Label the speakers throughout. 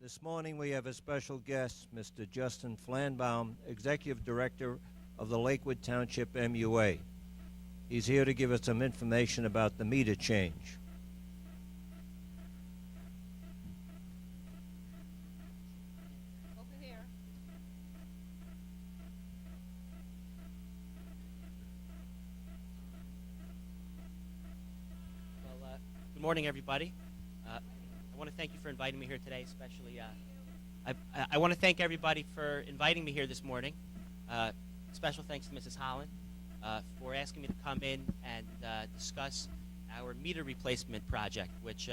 Speaker 1: This morning we have a special guest, Mr. Justin Flancbaum, Executive Director of the Lakewood Township MUA. He's here to give us some information about the meter change.
Speaker 2: Over here.
Speaker 3: Well, good morning, everybody. I want to thank you for inviting me here today, especially. I want to thank everybody for inviting me here this morning. Special thanks to Mrs. Holland for asking me to come in and discuss our meter replacement project, which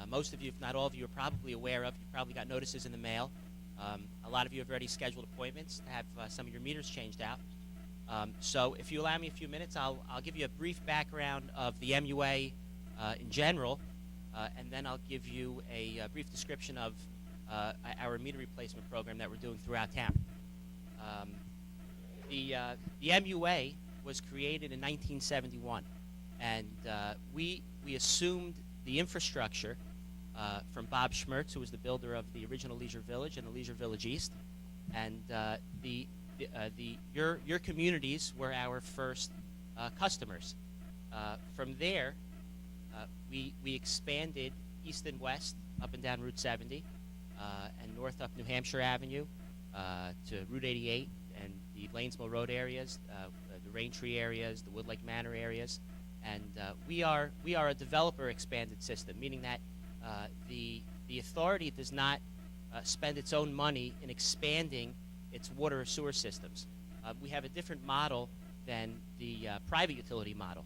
Speaker 3: most of you, if not all of you, are probably aware of. You probably got notices in the mail. A lot of you have already scheduled appointments to have some of your meters changed out. So if you allow me a few minutes, I'll give you a brief background of the MUA in general, and then I'll give you a brief description of our meter replacement program that we're doing throughout town. The MUA was created in 1971, and we assumed the infrastructure from Bob Schmertz, who was the builder of the original Leisure Village and the Leisure Village East, and your communities were our first customers. From there, we expanded east and west up and down Route 70 and north up New Hampshire Avenue to Route 88 and the Lanesville Road areas, the Raintree areas, the Woodlake Manor areas, and we are a developer expanded system, meaning that the authority does not spend its own money in expanding its water or sewer systems. We have a different model than the private utility model.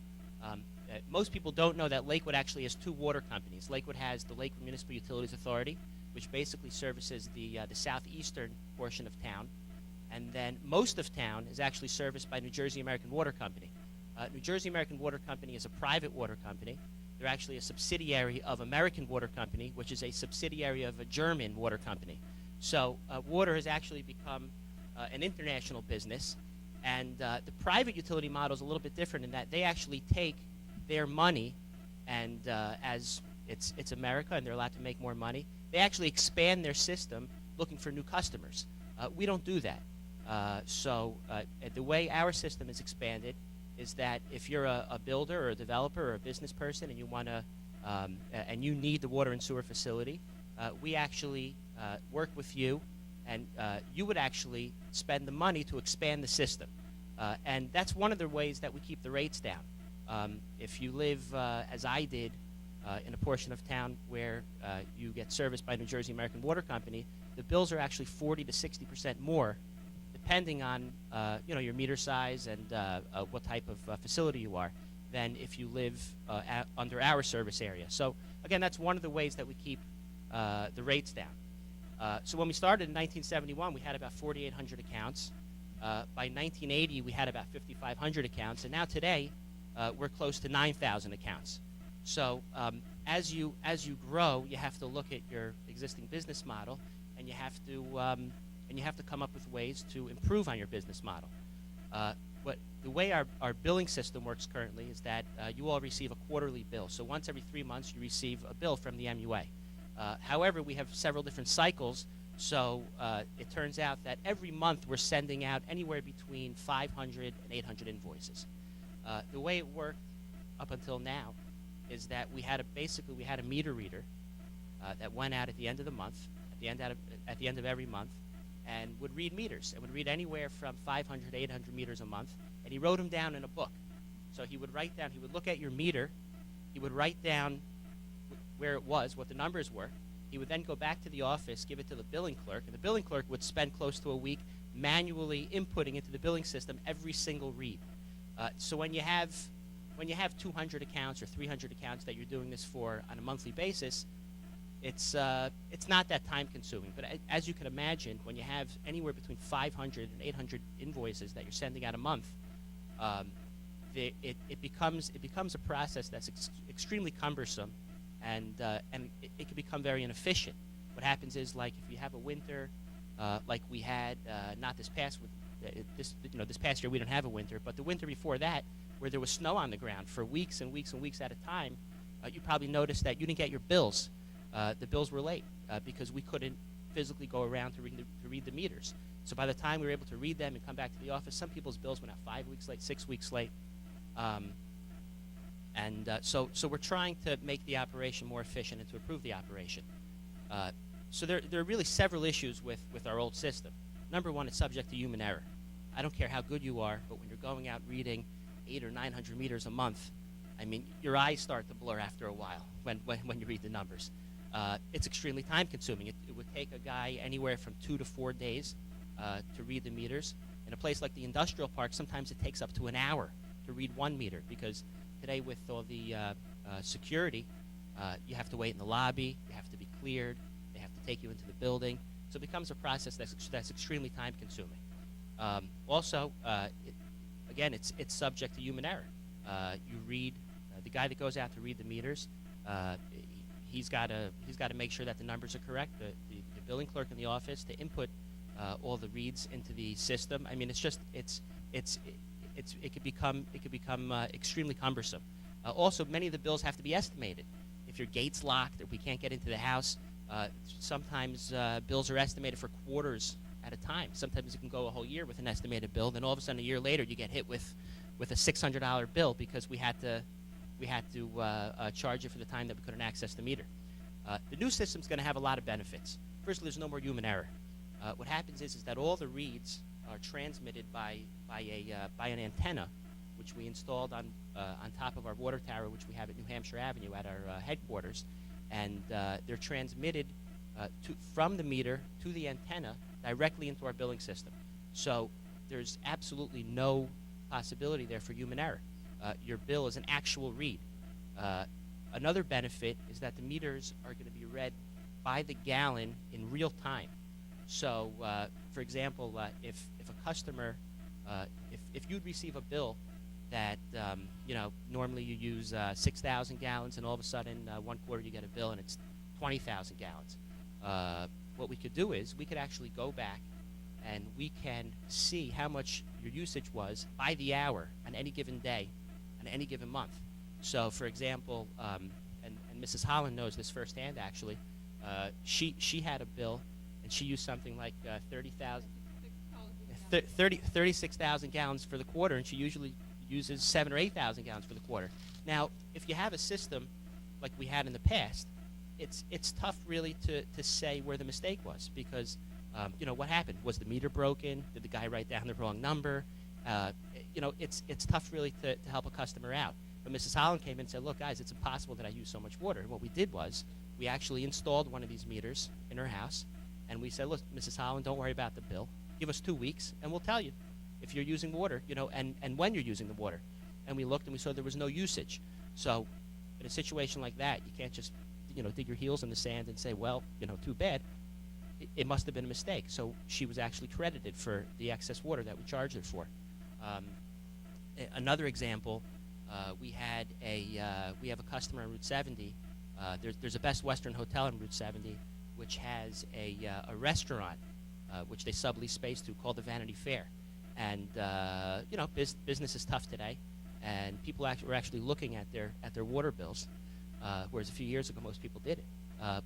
Speaker 3: Most people don't know that Lakewood actually has two water companies. Lakewood has the Lakewood Municipal Utilities Authority, which basically services the southeastern portion of town, and then most of town is actually serviced by New Jersey American Water Company. New Jersey American Water Company is a private water company. They're actually a subsidiary of American Water Company, which is a subsidiary of a German water company. So water has actually become an international business, and the private utility model is a little bit different in that they actually take their money, and as it's America and they're allowed to make more money, they actually expand their system looking for new customers. We don't do that. So the way our system is expanded is that if you're a builder or a developer or a business person and you want to and you need the water and sewer facility, we actually work with you, and you would actually spend the money to expand the system. And that's one of the ways that we keep the rates down. If you live, as I did, in a portion of town where you get serviced by New Jersey American Water Company, the bills are actually 40 to 60% more, depending on your meter size and what type of facility you are, than if you live under our service area. So again, that's one of the ways that we keep the rates down. So when we started in 1971, we had about 4,800 accounts. By 1980, we had about 5,500 accounts, and now today, we're close to 9,000 accounts. So as you grow, you have to look at your existing business model, and you have to come up with ways to improve on your business model. The way our billing system works currently is that you all receive a quarterly bill. So once every 3 months, you receive a bill from the MUA. However, we have several different cycles, so it turns out that every month we're sending out anywhere between 500 and 800 invoices. The way it worked up until now is that we had a meter reader that went out at the end of the month, at the end of every month, and would read meters. And would read anywhere from 500 to 800 meters a month, and he wrote them down in a book. So he would look at your meter, he would write down where it was, what the numbers were. He would then go back to the office, give it to the billing clerk, and the billing clerk would spend close to a week manually inputting into the billing system every single read. So when you have 200 accounts or 300 accounts that you're doing this for on a monthly basis, it's not that time consuming. But as you can imagine, when you have anywhere between 500 and 800 invoices that you're sending out a month, it becomes a process that's extremely cumbersome, and it can become very inefficient. What happens is, like, if you have a winter like we had not this past this past year, we didn't have a winter, but the winter before that, where there was snow on the ground for weeks and weeks and weeks at a time, you probably noticed that you didn't get your bills. The bills were late. because we couldn't physically go around to read the meters. So by the time we were able to read them and come back to the office, some people's bills went out 5 weeks late, 6 weeks late. So we're trying to make the operation more efficient and to improve the operation. So there are really several issues with our old system. Number one, it's subject to human error. I don't care how good you are, but when you're going out reading 800 or 900 meters a month, I mean, your eyes start to blur after a while when you read the numbers. It's extremely time consuming. It would take a guy anywhere from 2 to 4 days to read the meters. In a place like the industrial park, sometimes it takes up to an hour to read 1 meter, because today with all the security, you have to wait in the lobby, you have to be cleared, they have to take you into the building. So it becomes a process that's extremely time consuming. Also, it's subject to human error. You read, the guy that goes out to read the meters, he's got to make sure that the numbers are correct. The billing clerk in the office to input all the reads into the system. I mean, it could become extremely cumbersome. Also, many of the bills have to be estimated. If your gate's locked, if we can't get into the house, sometimes bills are estimated for quarters at a time. Sometimes it can go a whole year with an estimated bill. Then all of a sudden, a year later, you get hit with a $600 bill because we had to charge you for the time that we couldn't access the meter. The new system's going to have a lot of benefits. Firstly, there's no more human error. What happens is that all the reads are transmitted by an antenna, which we installed on top of our water tower, which we have at New Hampshire Avenue at our headquarters, and they're transmitted from the meter to the antenna directly into our billing system. So there's absolutely no possibility there for human error. Your bill is an actual read. Another benefit is that the meters are going to be read by the gallon in real time. So, for example, if a customer, if you'd receive a bill that, normally you use 6,000 gallons, and all of a sudden 1 quarter you get a bill and it's 20,000 gallons, what we could do is we could actually go back and we can see how much your usage was by the hour on any given day, on any given month. So, for example, and Mrs. Holland knows this firsthand, actually, she had a bill, and she used something like 36,000 gallons for the quarter, and she usually uses 7,000 or 8,000 gallons for the quarter. Now, if you have a system like we had in the past, it's tough really to say where the mistake was, because what happened? Was the meter broken? Did the guy write down the wrong number? It's tough really to help a customer out. But Mrs. Holland came in and said, look, guys, it's impossible that I use so much water. And what we did was we actually installed one of these meters in her house, and we said, look, Mrs. Holland, don't worry about the bill. Give us 2 weeks, and we'll tell you if you're using water, and when you're using the water. And we looked, and we saw there was no usage. So in a situation like that, you can't just, dig your heels in the sand and say, well, too bad. It must have been a mistake. So she was actually credited for the excess water that we charged her for. Another example, we have a customer on Route 70. There's a Best Western hotel on Route 70, which has a restaurant, which they sublease space to, called the Vanity Fair. And business is tough today, and people were actually looking at their water bills, whereas a few years ago most people didn't.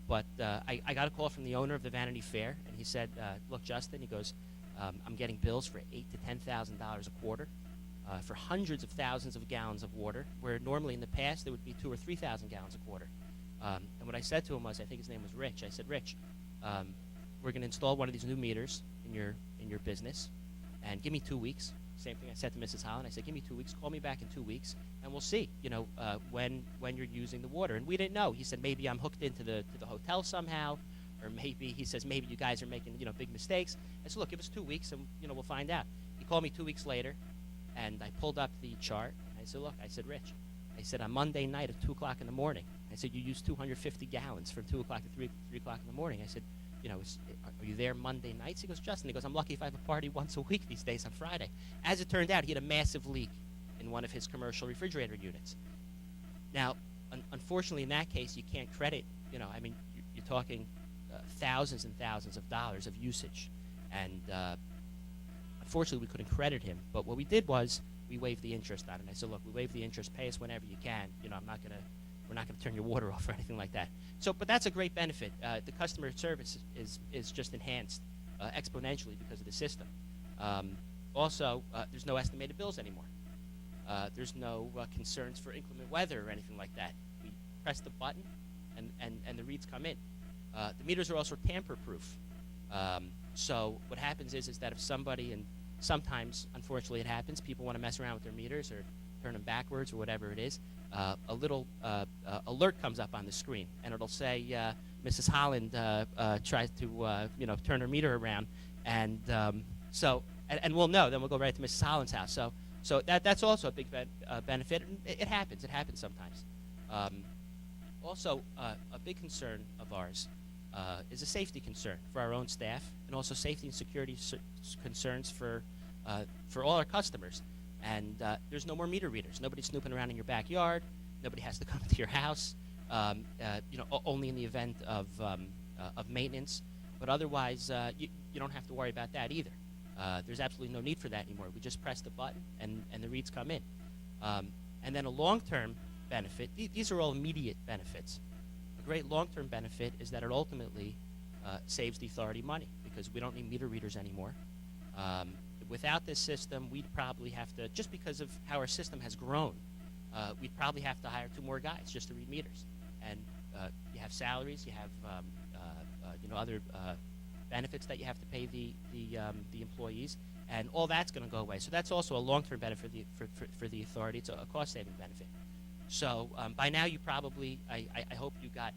Speaker 3: But I got a call from the owner of the Vanity Fair, and he said, "Look, Justin," he goes, "I'm getting bills for $8,000 to $10,000 a quarter for hundreds of thousands of gallons of water, where normally in the past there would be 2,000 or 3,000 gallons a quarter." And what I said to him was, I think his name was Rich. I said, "Rich, we're going to install one of these new meters in your business, and give me 2 weeks." Same thing I said to Mrs. Holland. I said, "Give me 2 weeks. Call me back in 2 weeks, and we'll see. When you're using the water." And we didn't know. He said, "Maybe I'm hooked into the hotel somehow, or maybe," he says, "maybe you guys are making big mistakes." I said, "Look, give us 2 weeks, and we'll find out." He called me 2 weeks later, and I pulled up the chart. And I said, "Look," I said, "Rich," I said, "on Monday night at 2 o'clock in the morning," I said, "you used 250 gallons from 2 o'clock to 3 o'clock in the morning." I said, "Are you there Monday nights?" He goes, "Justin," he goes, "I'm lucky if I have a party once a week these days on Friday." As it turned out, he had a massive leak in one of his commercial refrigerator units. Now, unfortunately, in that case, you can't credit, you're talking thousands and thousands of dollars of usage. And unfortunately, we couldn't credit him. But what we did was we waived the interest on it. And I said, "Look, we waived the interest. Pay us whenever you can. I'm not going to We're not going to turn your water off or anything like that. So, but that's a great benefit. The customer service is just enhanced exponentially because of the system. Also, there's no estimated bills anymore. There's no concerns for inclement weather or anything like that. We press the button, and the reads come in. The meters are also tamper-proof. So what happens is that if somebody, and sometimes, unfortunately, it happens, people want to mess around with their meters or turn them backwards or whatever it is, a little alert comes up on the screen, and it'll say, Mrs. Holland tries to turn her meter around, and and we'll know. Then we'll go right to Mrs. Holland's house. So that's also a big benefit. It happens. It happens sometimes. Also, a big concern of ours is a safety concern for our own staff, and also safety and security concerns for all our customers. And there's no more meter readers. Nobody's snooping around in your backyard. Nobody has to come to your house. Only in the event of maintenance. But otherwise, you don't have to worry about that either. There's absolutely no need for that anymore. We just press the button, and the reads come in. And then a long-term benefit, these are all immediate benefits. A great long-term benefit is that it ultimately saves the authority money, because we don't need meter readers anymore. Without this system, we'd probably have to, just because of how our system has grown, we'd probably have to hire 2 more guys just to read meters. And you have salaries, you have other benefits that you have to pay the employees, and all that's going to go away. So that's also a long-term benefit for the authority. It's a cost-saving benefit. So by now you probably, I hope you got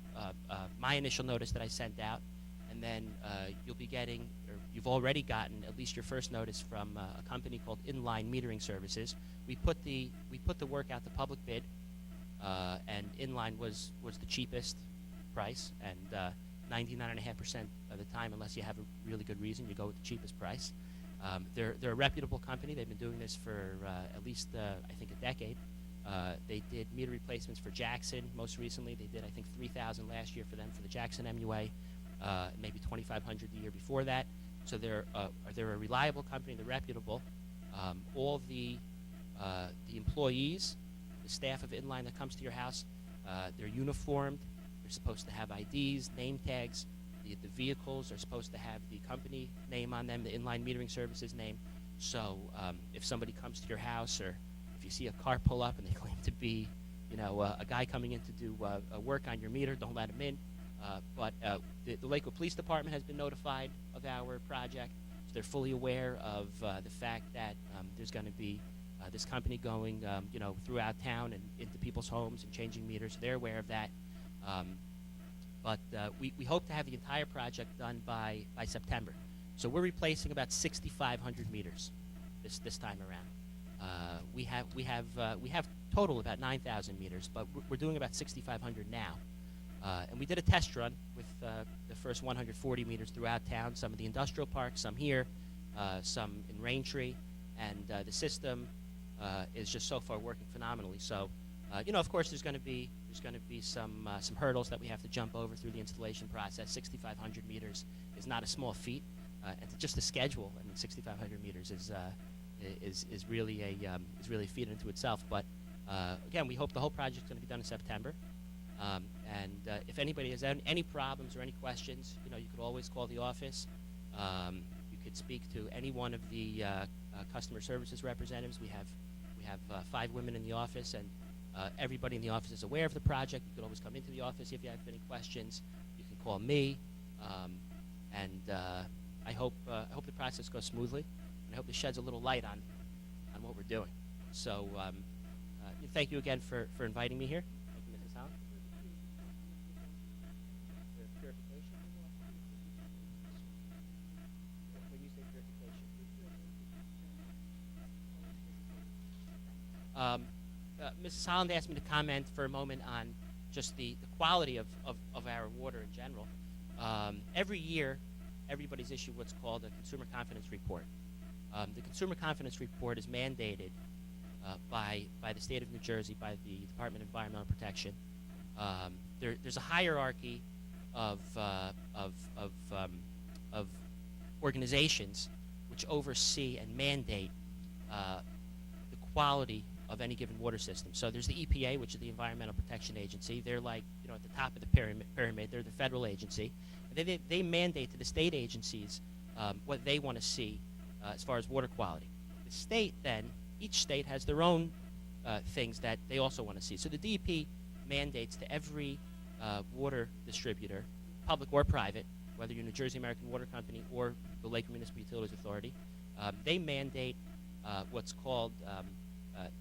Speaker 3: my initial notice that I sent out, and then you'll be getting, or you've already gotten at least your first notice from a company called Inline Metering Services. We put the work out to public bid, and Inline was the cheapest price, and 99.5% of the time, unless you have a really good reason, you go with the cheapest price. They're a reputable company. They've been doing this for at least, I think, a decade. They did meter replacements for Jackson most recently. They did, I think, 3,000 last year for them for the Jackson MUA, maybe 2,500 the year before that. So they're a reliable company. They're reputable. All the employees, the staff of Inline that comes to your house, they're uniformed. They're supposed to have IDs, name tags. The vehicles are supposed to have the company name on them, the Inline Metering Services name. So if somebody comes to your house, or if you see a car pull up and they claim to be, a guy coming in to do work on your meter, don't let him in. But the Lakewood Police Department has been notified of our project. So they're fully aware of the fact that there's going to be this company going, throughout town and into people's homes and changing meters. They're aware of that. But we hope to have the entire project done by September. So we're replacing about 6,500 meters this time around. We have total about 9,000 meters, but we're doing about 6,500 now. And we did a test run with the first 140 meters throughout town, some in the industrial park, some here, some in Raintree, and the system is just so far working phenomenally. So, of course, there's going to be some hurdles that we have to jump over through the installation process. 6,500 meters is not a small feat, and just the schedule. I mean, 6,500 meters is really a feat into itself. But again, we hope the whole project is going to be done in September. And if anybody has any problems or any questions, you could always call the office. You could speak to any one of the customer services representatives. We have 5 women in the office, and everybody in the office is aware of the project. You could always come into the office if you have any questions. You can call me, and I hope the process goes smoothly, and I hope it sheds a little light on what we're doing. So thank you again for inviting me here. Thank you, Mrs. Holland. Purification? When you say purification? Mrs. Holland asked me to comment for a moment on just the quality of our water in general. Every year, everybody's issued what's called a Consumer Confidence Report. The Consumer Confidence Report is mandated by the state of New Jersey, by the Department of Environmental Protection. There's a hierarchy of organizations which oversee and mandate the quality of any given water system. So there's the EPA, which is the Environmental Protection Agency. They're like, at the top of the pyramid. They're the federal agency. And they mandate to the state agencies what they want to see as far as water quality. The state then, each state has their own things that they also want to see. So the DEP mandates to every water distributor, public or private, whether you're New Jersey American Water Company or the Lakewood Municipal Utilities Authority, they mandate what's called,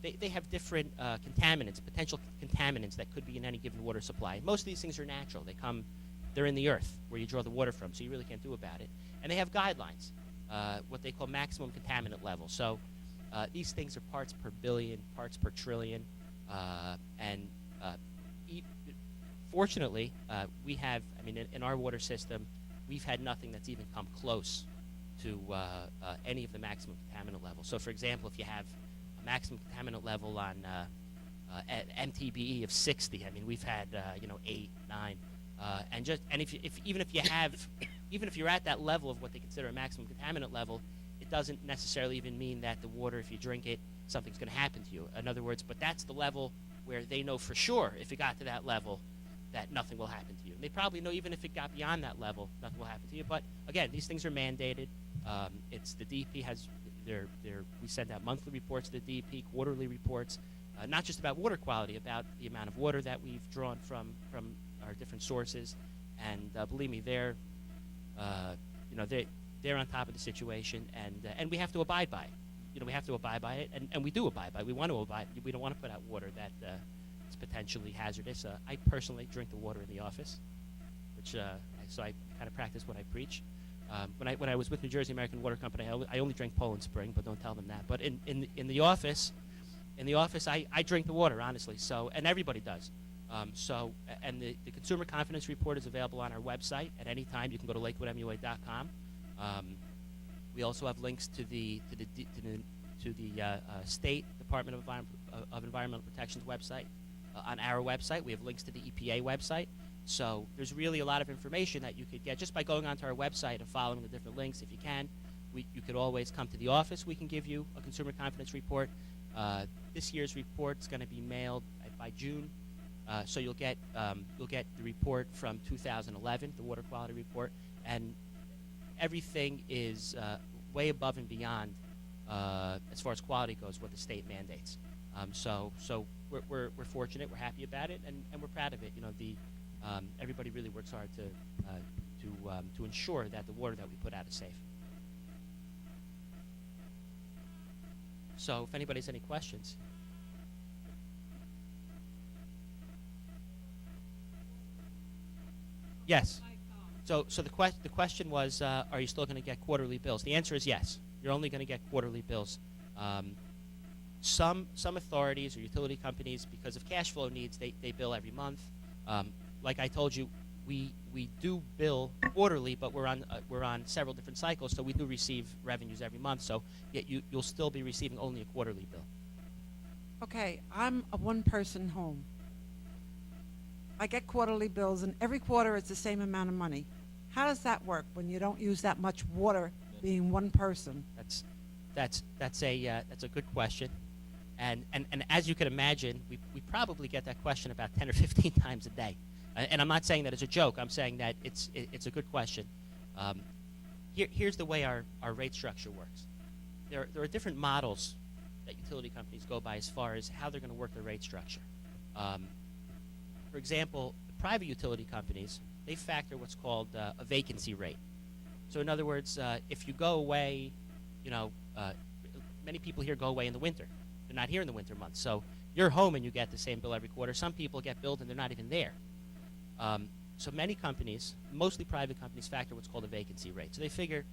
Speaker 3: they have different contaminants, potential contaminants that could be in any given water supply. Most of these things are natural. They're in the earth where you draw the water from, so you really can't do about it. And they have guidelines, what they call maximum contaminant level. So these things are parts per billion, parts per trillion, and fortunately, we have, in our water system, we've had nothing that's even come close to any of the maximum contaminant levels. So, for example, if you have a maximum contaminant level on at MTBE of 60, we've had 8, 9, and even if you're at that level of what they consider a maximum contaminant level, it doesn't necessarily even mean that the water, if you drink it, something's going to happen to you. In other words, but that's the level where they know for sure, if it got to that level, that nothing will happen to you. And they probably know even if it got beyond that level, nothing will happen to you. But again, these things are mandated. It's the DEP has we send out monthly reports to the DEP, quarterly reports, not just about water quality, about the amount of water that we've drawn from our different sources. And believe me, they're on top of the situation, and we have to abide by it. We have to abide by it, and we do abide by it. We want to abide. We don't want to put out water that is potentially hazardous. I personally drink the water in the office, which so I kind of practice what I preach. When I was with New Jersey American Water Company, I only drank Poland Spring, but don't tell them that. But in the office, I drink the water, honestly. So, and everybody does. And the Consumer Confidence Report is available on our website at any time. You can go to lakewoodmua.com. We also have links to the State Department of Environmental Protection's website. On our website, we have links to the EPA website. So there's really a lot of information that you could get just by going onto our website and following the different links. If you can, you could always come to the office. We can give you a Consumer Confidence Report. This year's report is going to be mailed by June. So you'll get the report from 2011, the water quality report, and everything is way above and beyond as far as quality goes what the state mandates. So we're fortunate, we're happy about it, and we're proud of it. Everybody really works hard to ensure that the water that we put out is safe. So if anybody has any questions. Yes. So the question was, are you still going to get quarterly bills? The answer is yes. You're only going to get quarterly bills. Some authorities or utility companies, because of cash flow needs, they bill every month. Like I told you, we do bill quarterly, but we're on several different cycles, so we do receive revenues every month. So yet you'll still be receiving only a quarterly bill.
Speaker 4: Okay, I'm a one-person home. I get quarterly bills, and every quarter it's the same amount of money. How does that work when you don't use that much water, being one person?
Speaker 3: That's a good question, and as you can imagine, we probably get that question about 10 or 15 times a day. And I'm not saying that as a joke. I'm saying that it's a good question. Here's the way our rate structure works. There are different models that utility companies go by as far as how they're going to work their rate structure. For example, the private utility companies, they factor what's called a vacancy rate. So in other words, if you go away, many people here go away in the winter. They're not here in the winter months. So you're home and you get the same bill every quarter. Some people get billed and they're not even there. So many companies, mostly private companies, factor what's called a vacancy rate. So they figure,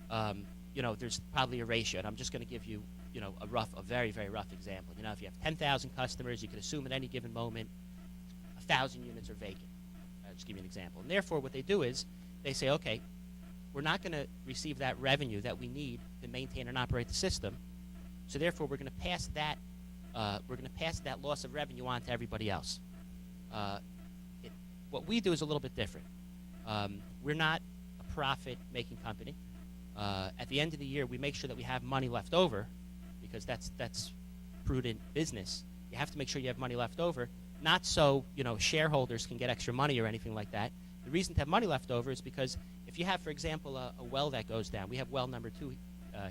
Speaker 3: there's probably a ratio. And I'm just going to give you, a very, very rough example. If you have 10,000 customers, you could assume at any given moment 1,000 units are vacant. I'll just give you an example. And therefore, what they do is they say, okay, we're not going to receive that revenue that we need to maintain and operate the system. So therefore, we're going to pass that loss of revenue on to everybody else. What we do is a little bit different. We're not a profit-making company. At the end of the year, we make sure that we have money left over, because that's prudent business, you have to make sure you have money left over, not so, shareholders can get extra money or anything like that. The reason to have money left over is because if you have, for example, a well that goes down, we have well number 2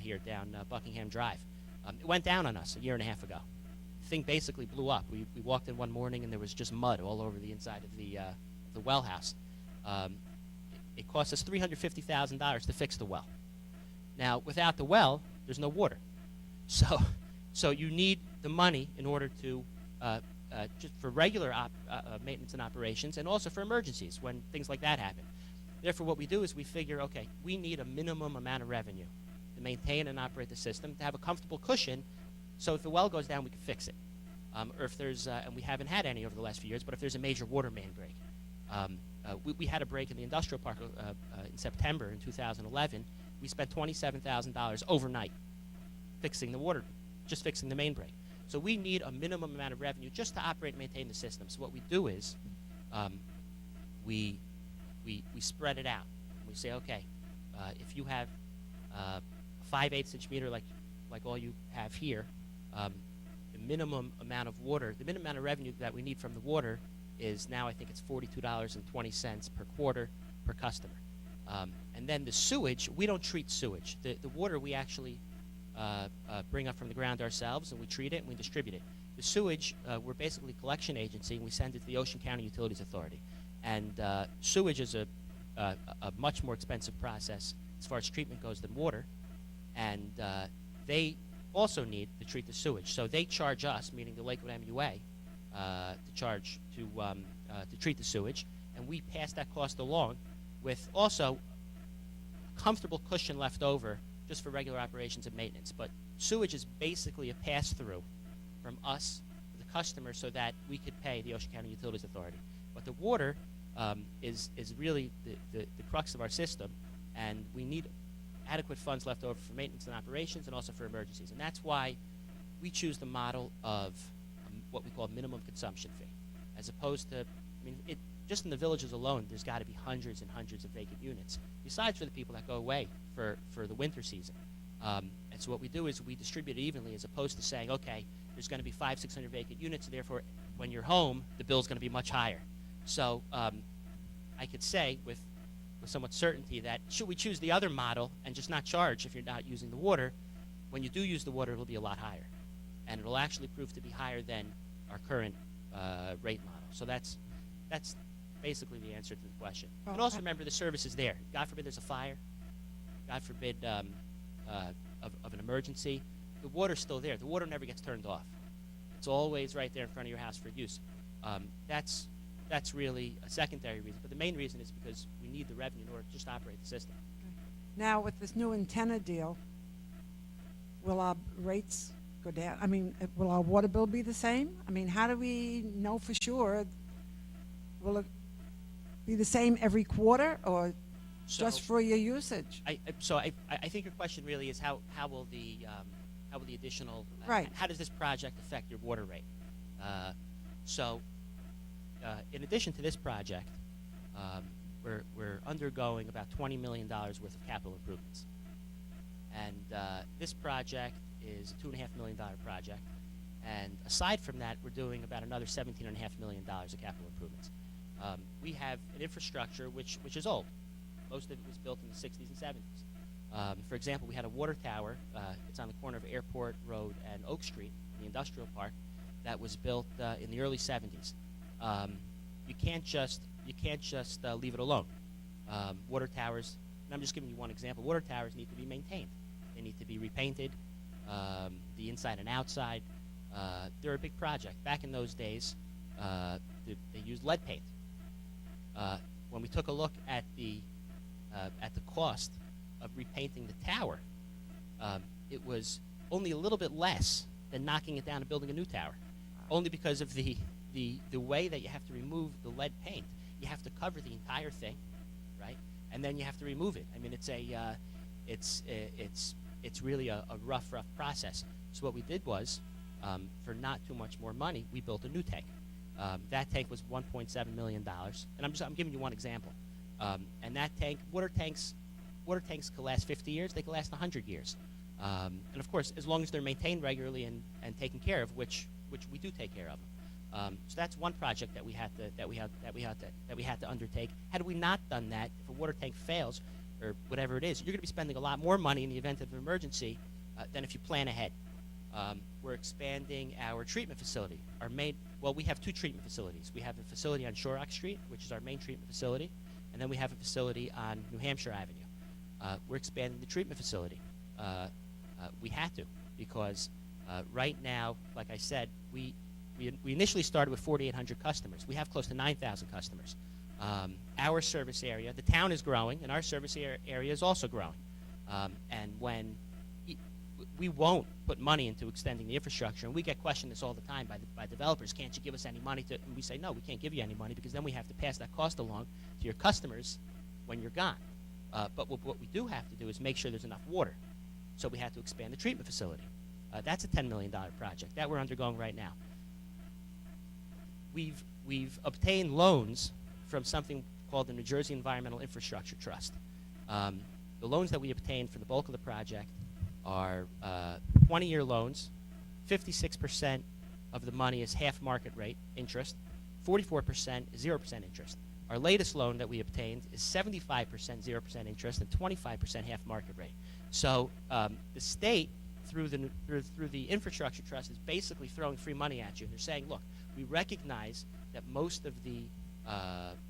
Speaker 3: here down Buckingham Drive. It went down on us a year and a half ago. The thing basically blew up. We walked in one morning and there was just mud all over the inside of the well house. It cost us $350,000 to fix the well. Now, without the well, there's no water. So you need the money in order to just for regular maintenance and operations, and also for emergencies when things like that happen. Therefore, what we do is we figure, okay, we need a minimum amount of revenue to maintain and operate the system, to have a comfortable cushion, so if the well goes down, we can fix it. Or if there's, and we haven't had any over the last few years, but if there's a major water main break. We had a break in the industrial park in September in 2011. We spent $27,000 overnight fixing the water, just fixing the main break. So we need a minimum amount of revenue just to operate and maintain the system. So what we do is we spread it out. We say, okay, if you have a 5/8 inch meter like all you have here, the minimum amount of water, the minimum amount of revenue that we need from the water is now I think it's $42.20 per quarter per customer. And then the sewage, we don't treat sewage. The water we actually bring up from the ground ourselves, and we treat it and we distribute it. The sewage, we're basically a collection agency, and we send it to the Ocean County Utilities Authority. And sewage is a much more expensive process as far as treatment goes than water, and they also need to treat the sewage. So they charge us, meaning the Lakewood MUA, to treat the sewage, and we pass that cost along with also a comfortable cushion left over just for regular operations and maintenance. But sewage is basically a pass-through from us to the customer so that we could pay the Ocean County Utilities Authority. But the water is really the crux of our system, and we need adequate funds left over for maintenance and operations and also for emergencies. And that's why we choose the model of what we call minimum consumption fee, as opposed to, just in the villages alone, there's got to be hundreds and hundreds of vacant units, besides for the people that go away for the winter season. And so what we do is we distribute it evenly, as opposed to saying, okay, there's going to be 500-600 vacant units, so therefore when you're home, the bill's going to be much higher. So I could say with somewhat certainty that should we choose the other model and just not charge if you're not using the water, when you do use the water, it'll be a lot higher. And it'll actually prove to be higher than our current rate model. So that's basically the answer to the question. And also remember, the service is there. God forbid there's a fire. God forbid of an emergency. The water's still there. The water never gets turned off. It's always right there in front of your house for use. That's really a secondary reason. But the main reason is because we need the revenue in order to just operate the system.
Speaker 4: Now, with this new antenna deal, will our rates go down? Will our water bill be the same? How do we know for sure? Will it be the same every quarter, or just for your usage?
Speaker 3: I think your question really is how will the additional
Speaker 4: right?
Speaker 3: How does this project affect your water rate? In addition to this project, we're undergoing about $20 million worth of capital improvements, and this project is a $2.5 million project. And aside from that, we're doing about another $17.5 million of capital improvements. We have an infrastructure which is old. Most of it was built in the 60s and 70s. For example, we had a water tower. It's on the corner of Airport Road and Oak Street in the industrial park that was built in the early 70s. You can't just leave it alone. Water towers, and I'm just giving you one example, water towers need to be maintained. They need to be repainted, the inside and outside. They're a big project. Back in those days, they used lead paint. When we took a look at the cost of repainting the tower, it was only a little bit less than knocking it down and building a new tower, only because of the way that you have to remove the lead paint. You have to cover the entire thing, right? And then you have to remove it. It's really a rough process. So what we did was, for not too much more money, we built a new tank. That tank was $1.7 million, and I'm giving you one example. And that tank, water tanks could last 50 years. They could last 100 years. And of course, as long as they're maintained regularly and taken care of, which we do take care of them. So that's one project that we had to undertake. Had we not done that, if a water tank fails or whatever it is, you're going to be spending a lot more money in the event of an emergency than if you plan ahead. We're expanding our treatment facility. We have two treatment facilities. We have a facility on Shorock Street, which is our main treatment facility, and then we have a facility on New Hampshire Avenue. We're expanding the treatment facility. We had to, because right now, like I said, we initially started with 4,800 customers. We have close to 9,000 customers. Our service area, the town is growing, and our service area is also growing. And when we won't put money into extending the infrastructure, and we get questioned this all the time by developers, can't you give us any money to, and we say, no, we can't give you any money, because then we have to pass that cost along to your customers when you're gone. But what we do have to do is make sure there's enough water. So we had to expand the treatment facility. That's a $10 million project that we're undergoing right now. We've obtained loans from something called the New Jersey Environmental Infrastructure Trust. The loans that we obtained for the bulk of the project are 20-year loans. 56% of the money is half market rate interest. 44% is 0% interest. Our latest loan that we obtained is 75% 0% interest and 25% half market rate. So the state, through the infrastructure trust, is basically throwing free money at you. And they're saying, look, we recognize that most of the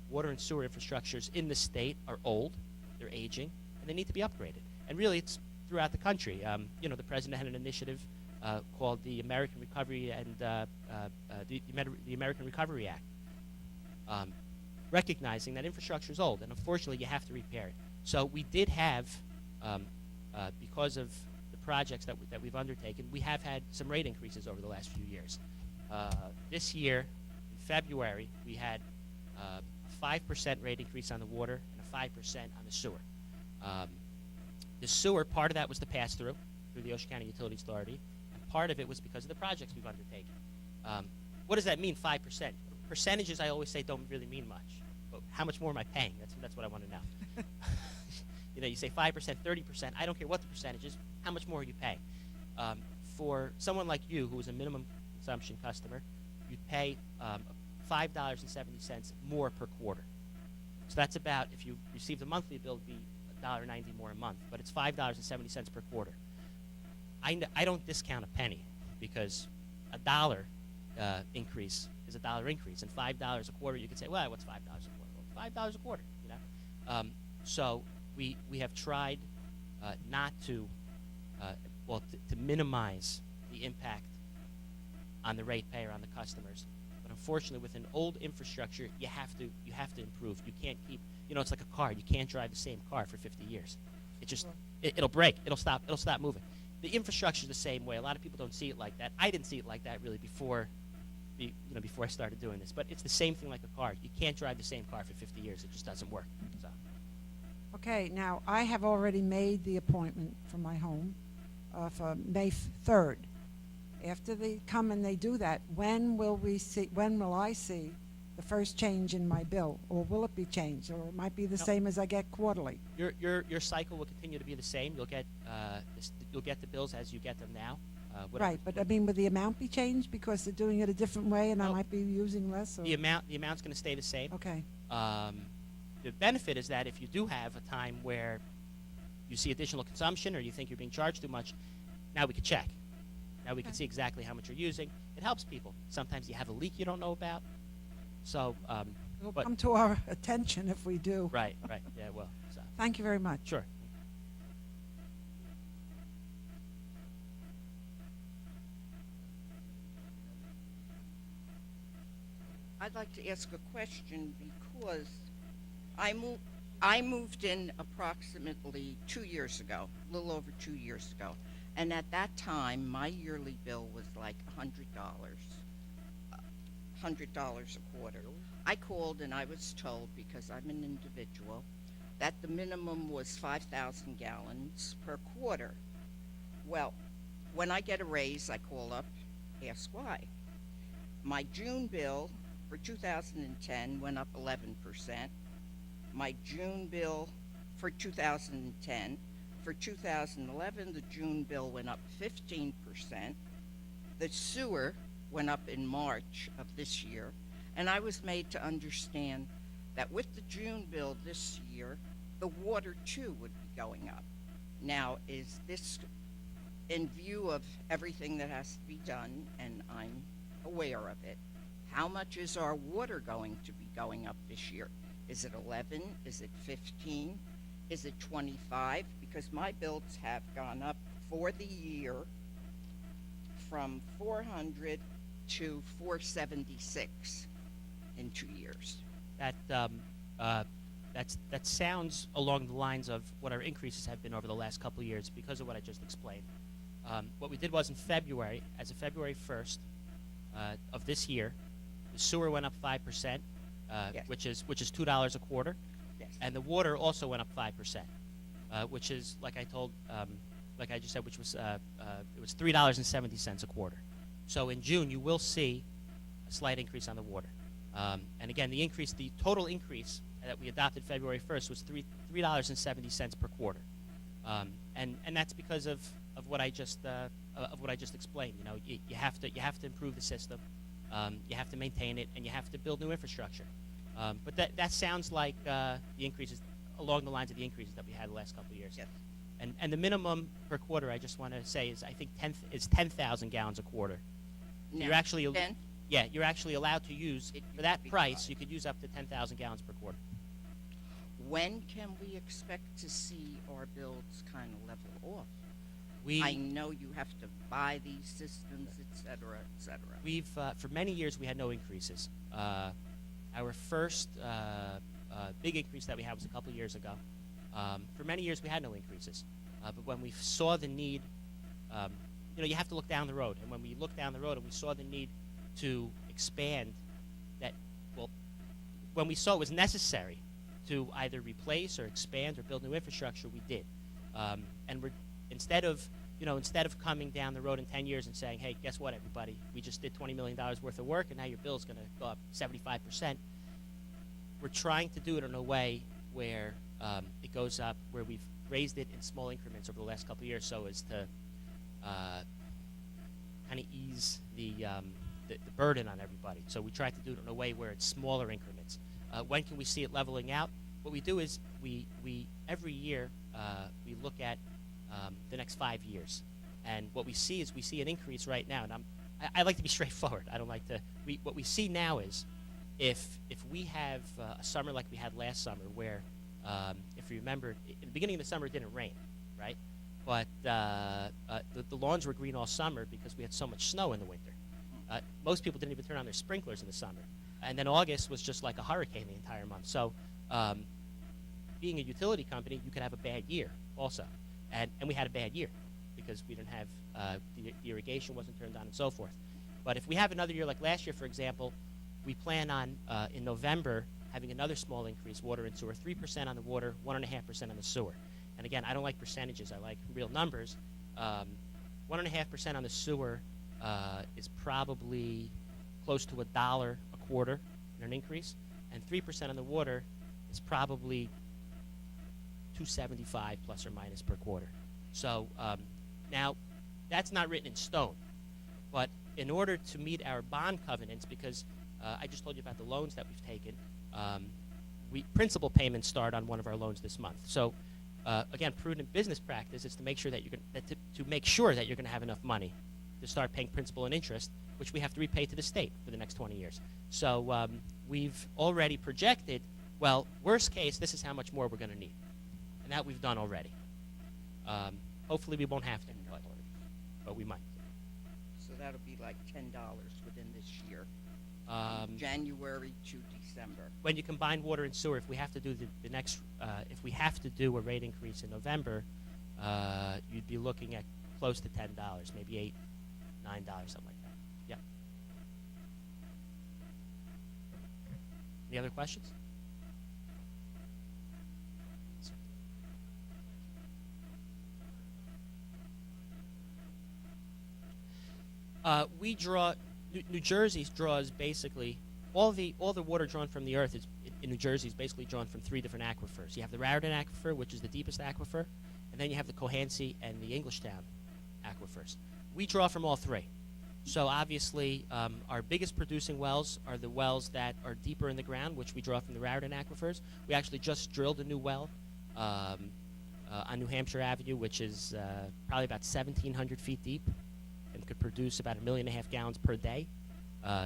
Speaker 3: water and sewer infrastructures in the state are old, they're aging, and they need to be upgraded. And really, it's throughout the country. The president had an initiative called the American Recovery and the American Recovery Act, recognizing that infrastructure is old, and unfortunately, you have to repair it. So we did have, because of the projects that we've undertaken, we have had some rate increases over the last few years. This year, in February, we had a 5% rate increase on the water and a 5% on the sewer. The sewer, part of that was the pass-through through the Ocean County Utilities Authority, and part of it was because of the projects we've undertaken. What does that mean, 5%? Percentages, I always say, don't really mean much. But how much more am I paying? That's what I want to know. You say 5%, 30%. I don't care what the percentage is. How much more are you paying? For someone like you, who is a minimum consumption customer, you'd pay $5.70 more per quarter. So that's about, if you received a monthly bill, it'd be $1.90 more a month, but it's $5.70 per quarter. I don't discount a penny, because a dollar increase is a dollar increase, and $5 a quarter, you could say, well, what's $5 a quarter? Well, $5 a quarter, So we have tried not to, to minimize the impact on the ratepayer, on the customers. But unfortunately, with an old infrastructure, you have to improve. You can't keep, it's like a car. You can't drive the same car for 50 years. It just, it'll break. It'll stop moving. The infrastructure is the same way. A lot of people don't see it like that. I didn't see it like that really before I started doing this. But it's the same thing like a car. You can't drive the same car for 50 years. It just doesn't work. So.
Speaker 4: Okay, now I have already made the appointment for my home for May 3rd. After they come and they do that, when will I see the first change in my bill, or will it be changed, or it might be the same as I get quarterly?
Speaker 3: Your cycle will continue to be the same. You'll get the bills as you get them now.
Speaker 4: Right, but I mean, will the amount be changed because they're doing it a different way, and I might be using less? Or?
Speaker 3: The amount's going to stay the same.
Speaker 4: Okay.
Speaker 3: The benefit is that if you do have a time where you see additional consumption or you think you're being charged too much, now we can check. Now we can see exactly how much you're using. It helps people. Sometimes you have a leak you don't know about. So,
Speaker 4: it'll come to our attention if we do.
Speaker 3: Right. Yeah, well. So.
Speaker 4: Thank you very much.
Speaker 3: Sure.
Speaker 2: I'd like to ask a question because I moved in approximately 2 years ago, a little over 2 years ago. And at that time, my yearly bill was like $100 a quarter. I called and I was told, because I'm an individual, that the minimum was 5,000 gallons per quarter. Well, when I get a raise, I call up, ask why. My June bill for 2010 went up 11%. My June bill for 2010 for 2011, the June bill went up 15%. The sewer went up in March of this year, and I was made to understand that with the June bill this year, the water too would be going up. Now, is this in view of everything that has to be done, and I'm aware of it, how much is our water going to be going up this year? Is it 11? Is it 15? Is it 25? Because my bills have gone up for the year from 400 to 476 in 2 years.
Speaker 3: That sounds along the lines of what our increases have been over the last couple of years because of what I just explained. What we did was in February, as of February 1st of this year, the sewer went up 5%,
Speaker 2: Yes.
Speaker 3: which is $2 a quarter,
Speaker 2: Yes.
Speaker 3: and the water also went up 5%, which is like I just said, which was it was $3.70 a quarter. So in June, you will see a slight increase on the water. And again, the total increase that we adopted February 1st was $3.70 per quarter. And that's because of what I just explained. You know, you have to improve the system, you have to maintain it, and you have to build new infrastructure. But that sounds like the increases along the lines of the increases that we had the last couple of years.
Speaker 2: Yes.
Speaker 3: And the minimum per quarter, I just want to say, is I think 10,000 gallons a quarter. So
Speaker 2: Now,
Speaker 3: you're actually
Speaker 2: 10?
Speaker 3: Yeah, you're actually allowed to use,
Speaker 2: It
Speaker 3: for
Speaker 2: used
Speaker 3: that
Speaker 2: to be
Speaker 3: price,
Speaker 2: 5.
Speaker 3: you could use up to 10,000 gallons per quarter.
Speaker 2: When can we expect to see our bills kind of level off?
Speaker 3: We,
Speaker 2: I know you have to buy these systems, et cetera, et cetera.
Speaker 3: We've, for many years, we had no increases. Our first big increase that we had was a couple of years ago. For many years, we had no increases. But when we saw the need, you have to look down the road. And when we looked down the road and we saw the need to expand when we saw it was necessary to either replace or expand or build new infrastructure, we did. And instead of coming down the road in 10 years and saying, hey, guess what, everybody, we just did $20 million worth of work and now your bill's going to go up 75%, we're trying to do it in a way where it goes up, where we've raised it in small increments over the last couple of years so as to kind of ease the burden on everybody. So we try to do it in a way where it's smaller increments. When can we see it leveling out? What we do is we every year we look at the next 5 years, and what we see is an increase right now. And I like to be straightforward. I don't like to. What we see now is if we have a summer like we had last summer, where if you remember, in the beginning of the summer it didn't rain, right? But the lawns were green all summer because we had so much snow in the winter. Most people didn't even turn on their sprinklers in the summer. And then August was just like a hurricane the entire month. So being a utility company, you could have a bad year also. And we had a bad year because we didn't have the irrigation wasn't turned on and so forth. But if we have another year like last year, for example, we plan on, in November, having another small increase, water and sewer, 3% on the water, 1.5% on the sewer. And again, I don't like percentages. I like real numbers. 1.5% on the sewer is probably close to $1 a quarter in an increase, and 3% on the water is probably $2.75 plus or minus per quarter. So now that's not written in stone, but in order to meet our bond covenants, because I just told you about the loans that we've taken, principal payments start on one of our loans this month. So again, prudent business practice is to make sure that you're going to have enough money to start paying principal and interest, which we have to repay to the state for the next 20 years. So we've already projected, well, worst case, this is how much more we're going to need. And that we've done already. Hopefully we won't have to, but we might.
Speaker 2: So that'll be like $10 within this year, January to December.
Speaker 3: When you combine water and sewer, if we have to do if we have to do a rate increase in November, you'd be looking at close to $10, maybe $8, $9, something like that. Yeah. Any other questions? New Jersey draws basically all the water drawn from the earth in New Jersey is basically drawn from 3 different aquifers. You have the Raritan Aquifer, which is the deepest aquifer, and then you have the Cohansey and the Englishtown aquifers. We draw from all three. So obviously, our biggest producing wells are the wells that are deeper in the ground, which we draw from the Raritan aquifers. We actually just drilled a new well on New Hampshire Avenue, which is probably about 1,700 feet deep and could produce about 1.5 million gallons per day.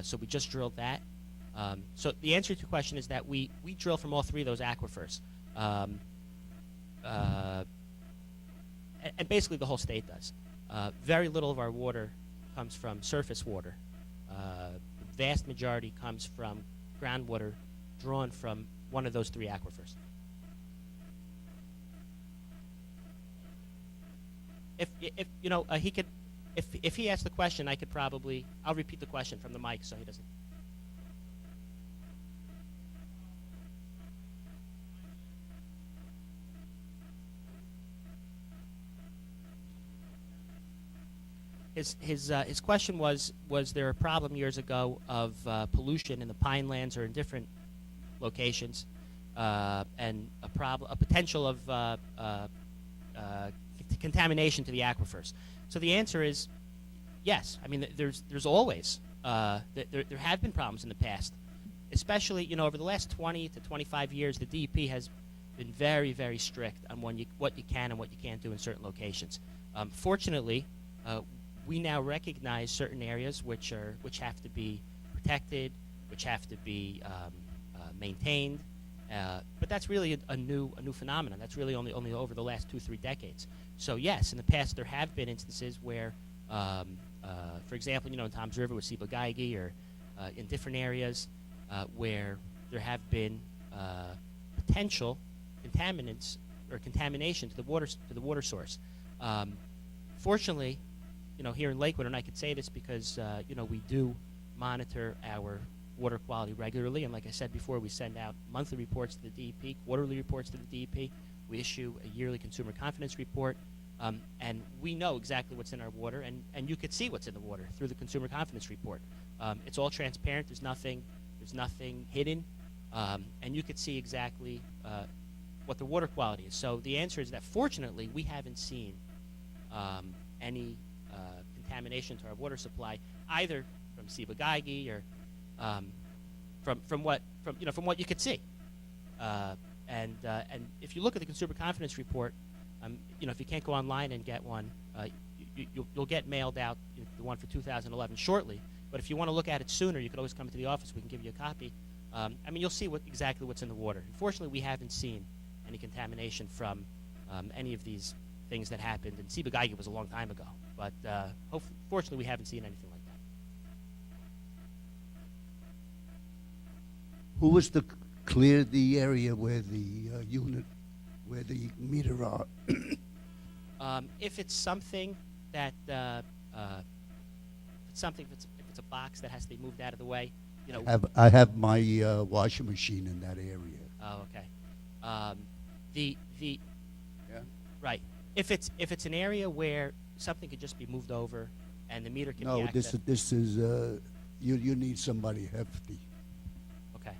Speaker 3: So we just drilled that. So the answer to your question is that we drill from all three of those aquifers. And basically the whole state does. Very little of our water comes from surface water. The vast majority comes from groundwater drawn from one of those three aquifers. If you know, he could, if he asked the question, I'll repeat the question from the mic so he doesn't. His question was there a problem years ago of pollution in the Pinelands or in different locations, and a potential of contamination to the aquifers? So the answer is yes. I mean, there's always there have been problems in the past, especially over the last 20 to 25 years. The DEP has been very, very strict on what you can and what you can't do in certain locations. Fortunately, we now recognize certain areas which have to be protected, which have to be maintained. But that's really a new phenomenon. That's really only over the last 2-3 decades. So yes, in the past there have been instances where, for example, in Tom's River with Ciba-Geigy, or in different areas where there have been potential contaminants or contamination to the water source. Fortunately, here in Lakewood, and I could say this because we do monitor our water quality regularly, and like I said before, we send out monthly reports to the DEP, quarterly reports to the DEP. We issue a yearly consumer confidence report, and we know exactly what's in our water, and you could see what's in the water through the consumer confidence report. It's all transparent. There's nothing hidden, and you could see exactly what the water quality is. So the answer is that fortunately we haven't seen any contamination to our water supply, either from Ciba-Geigy or from what you could see. And if you look at the consumer confidence report, if you can't go online and get one, you'll get mailed out the one for 2011 shortly. But if you want to look at it sooner, you could always come into the office. We can give you a copy. You'll see exactly what's in the water. Unfortunately, we haven't seen any contamination from any of these things that happened. And Ciba-Geigy was a long time ago. But fortunately, we haven't seen anything like that.
Speaker 5: Who was to clear the area where the meter are?
Speaker 3: If it's something that if it's a box that has to be moved out of the way,
Speaker 5: I have my washing machine in that area.
Speaker 3: Oh, okay.
Speaker 5: Yeah.
Speaker 3: Right. If it's an area where something could just be moved over and the meter can be
Speaker 5: No,
Speaker 3: accessed.
Speaker 5: this is you need somebody hefty.
Speaker 3: Okay.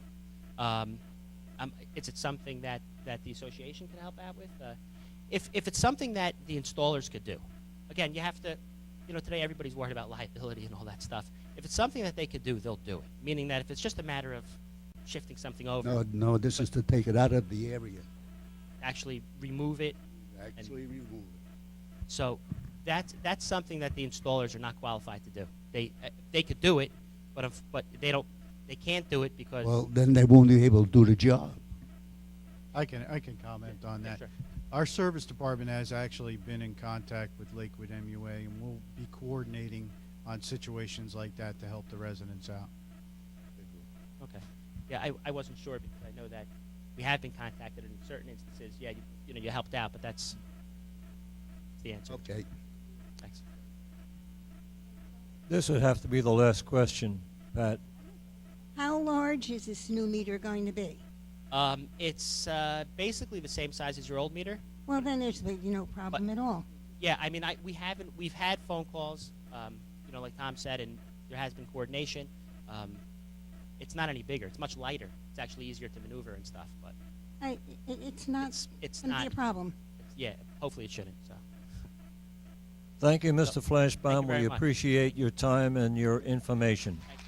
Speaker 3: Is it something that the association can help out with? If it's something that the installers could do, again, you have to, today everybody's worried about liability and all that stuff. If it's something that they could do, they'll do it. Meaning that if it's just a matter of shifting something over,
Speaker 5: No, this is to take it out of the area.
Speaker 3: actually remove it.
Speaker 5: Actually remove it.
Speaker 3: So that's something that the installers are not qualified to do. They could do it, but they can't do it because.
Speaker 5: Well, then they won't be able to do the job.
Speaker 6: I can comment on
Speaker 3: Yeah,
Speaker 6: that.
Speaker 3: sure.
Speaker 6: Our service department has actually been in contact with Lakewood MUA, and we'll be coordinating on situations like that to help the residents out.
Speaker 3: Okay. Yeah, I wasn't sure because I know that we have been contacted in certain instances. Yeah, you helped out, but that's the answer.
Speaker 5: Okay.
Speaker 3: Thanks.
Speaker 1: This would have to be the last question, Pat.
Speaker 7: How large is this new meter going to be?
Speaker 3: It's basically the same size as your old meter.
Speaker 7: Well, then there's no problem at all.
Speaker 3: Yeah, we've had phone calls, like Tom said, and there has been coordination. It's not any bigger. It's much lighter. It's actually easier to maneuver and stuff, but
Speaker 7: It's not
Speaker 3: it's
Speaker 7: going to be
Speaker 3: not.
Speaker 7: a problem.
Speaker 3: Yeah, hopefully it shouldn't. So.
Speaker 1: Thank you, Mr. Flancbaum.
Speaker 3: very
Speaker 1: We
Speaker 3: much.
Speaker 1: appreciate your time and your information.
Speaker 3: Thank